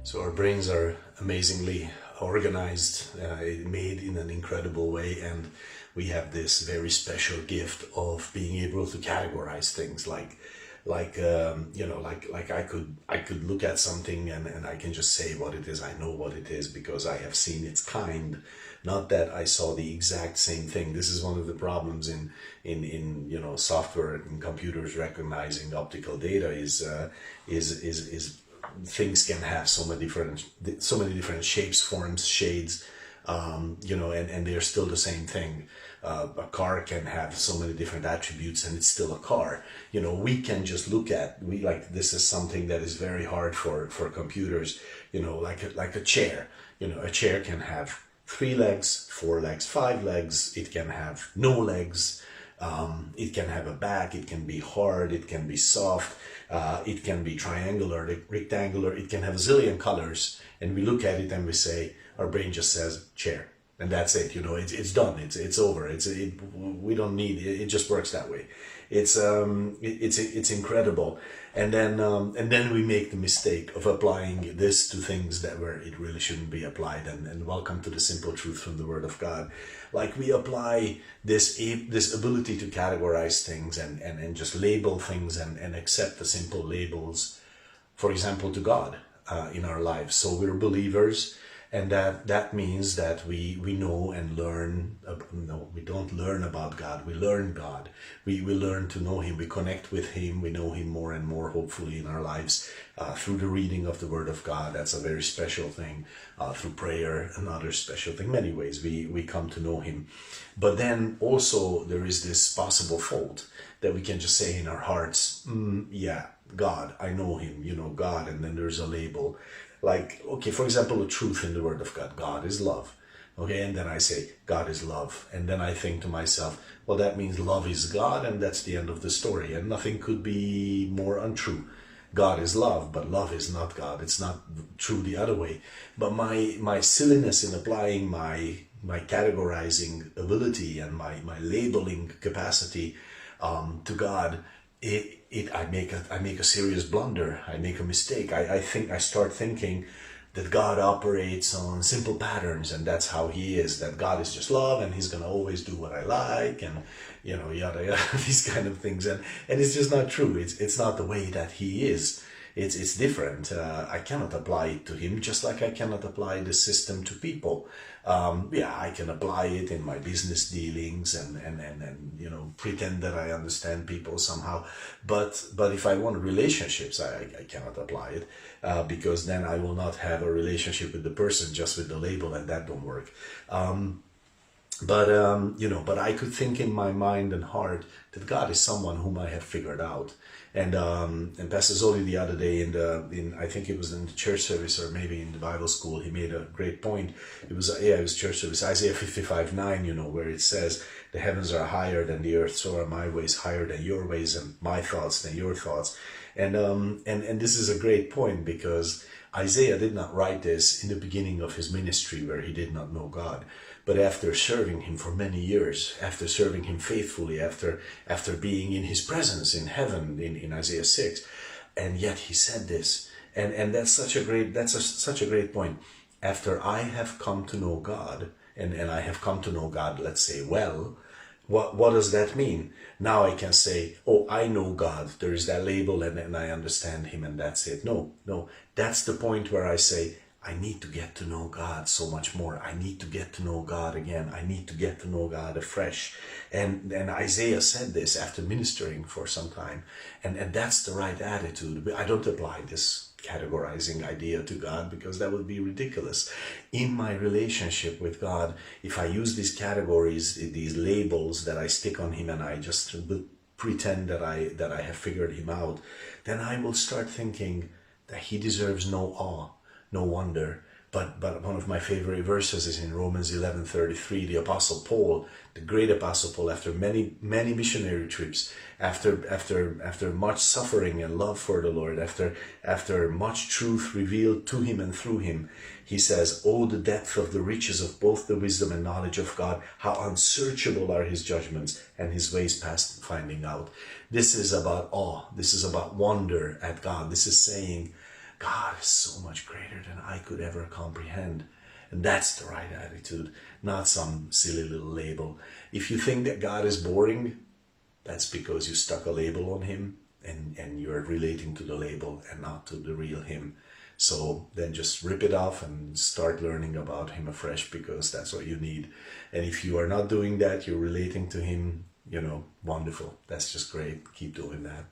So our brains are amazingly organized, made in an incredible way, and we have this very special gift of being able to categorize things like I could look at something and I can just say what it is. I know what it is because I have seen its kind, not that I saw the exact same thing. This is one of the problems in software and computers recognizing optical data is things can have so many different shapes, forms, shades, and they're still the same thing. A car can have so many different attributes and it's still a car. We can just look at, this is something that is very hard for computers, like a chair. A chair can have 3 legs, 4 legs, 5 legs. It can have no legs. It can have a back. It can be hard. It can be soft. It can be triangular, rectangular. It can have a zillion colors. And we look at it and we say, our brain just says chair. And that's it. It's done. It's over. We don't need it. It just works that way. It's incredible. And then we make the mistake of applying this to things where it really shouldn't be applied. And welcome to the simple truth from the Word of God. Like we apply this ability to categorize things and just label things and accept the simple labels, for example, to God in our lives. So we're believers. And that means that we know and learn. No, we don't learn about God. We learn God. We learn to know Him. We connect with Him. We know Him more and more, hopefully, in our lives through the reading of the Word of God. That's a very special thing. Through prayer, another special thing. Many ways we come to know Him. But then also there is this possible fault that we can just say in our hearts, yeah, God, I know Him, God, and then there's a label. Like, okay, for example, the truth in the Word of God, God is love. Okay, and then I say, God is love. And then I think to myself, well, that means love is God, and that's the end of the story. And nothing could be more untrue. God is love, but love is not God. It's not true the other way. But my silliness in applying my categorizing ability and my labeling capacity to God, I make a serious blunder. I make a mistake. I start thinking that God operates on simple patterns and that's how He is, that God is just love and He's going to always do what I like and, yada, yada, these kind of things. And it's just not true. It's not the way that He is. It's different. I cannot apply it to Him just like I cannot apply the system to people. I can apply it in my business dealings and pretend that I understand people somehow. But if I want relationships, I cannot apply it because then I will not have a relationship with the person just with the label, and that don't work. But I could think in my mind and heart that God is someone whom I have figured out. And Pastor Zoli the other day in I think it was in the church service or maybe in the Bible school, he made a great point. It was church service, Isaiah 55:9, where it says, the heavens are higher than the earth, so are my ways higher than your ways, and my thoughts than your thoughts. And this is a great point because Isaiah did not write this in the beginning of his ministry where he did not know God. But after serving Him for many years, after serving Him faithfully, after being in His presence in heaven in Isaiah 6, and yet he said this, and that's such a great point. After I have come to know God, and I have come to know God, let's say, well, what does that mean? Now I can say, oh, I know God. There is that label, and I understand Him, and that's it. No, that's the point where I say, I need to get to know God so much more. I need to get to know God again. I need to get to know God afresh. And Isaiah said this after ministering for some time. And that's the right attitude. I don't apply this categorizing idea to God because that would be ridiculous. In my relationship with God, if I use these categories, these labels that I stick on Him and I just pretend that I have figured Him out, then I will start thinking that He deserves no awe. No wonder. But one of my favorite verses is in Romans 11:33. The Apostle Paul, the great Apostle Paul, after many missionary trips, after much suffering and love for the Lord, after much truth revealed to him and through him, he says, "Oh, the depth of the riches of both the wisdom and knowledge of God! How unsearchable are His judgments and His ways past finding out." This is about awe. This is about wonder at God. This is saying, God is so much greater than I could ever comprehend. And that's the right attitude, not some silly little label. If you think that God is boring, that's because you stuck a label on him, and you're relating to the label and not to the real him. So then just rip it off and start learning about him afresh, because that's what you need. And if you are not doing that, you're relating to him, wonderful. That's just great. Keep doing that.